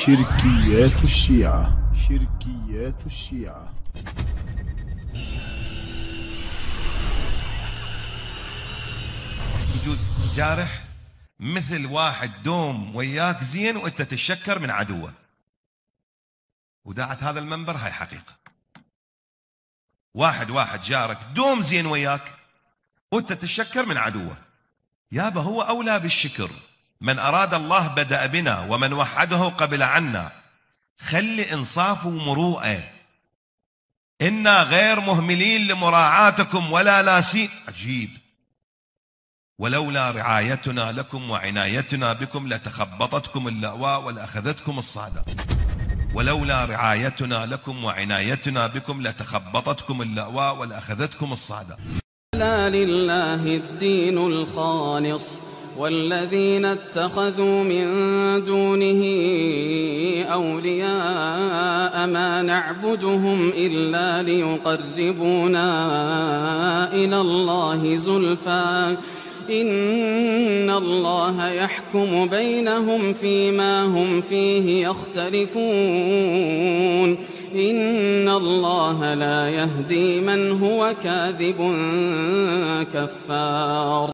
شركيات الشيعة. شركيات الشيعة. يجوز جارح مثل واحد دوم وياك زين وانت تتشكر من عدوه، وداعت هذا المنبر هاي حقيقة. واحد جارك دوم زين وياك وانت تتشكر من عدوه، يابا هو أولى بالشكر. من أراد الله بدأ بنا ومن وحده قبل عنا. خلي إنصاف ومروءة، إنا غير مهملين لمراعاتكم ولا ناسين. عجيب. ولولا رعايتنا لكم وعنايتنا بكم لتخبطتكم اللأواء ولأخذتكم الصعداء. ولولا رعايتنا لكم وعنايتنا بكم لتخبطتكم اللأواء ولأخذتكم الصعداء. لا لله الدين الخالص والذين اتخذوا من دونه أولياء ما نعبدهم إلا ليقربونا إلى الله زلفى إن الله يحكم بينهم فيما هم فيه يختلفون إن الله لا يهدي من هو كاذب كفار.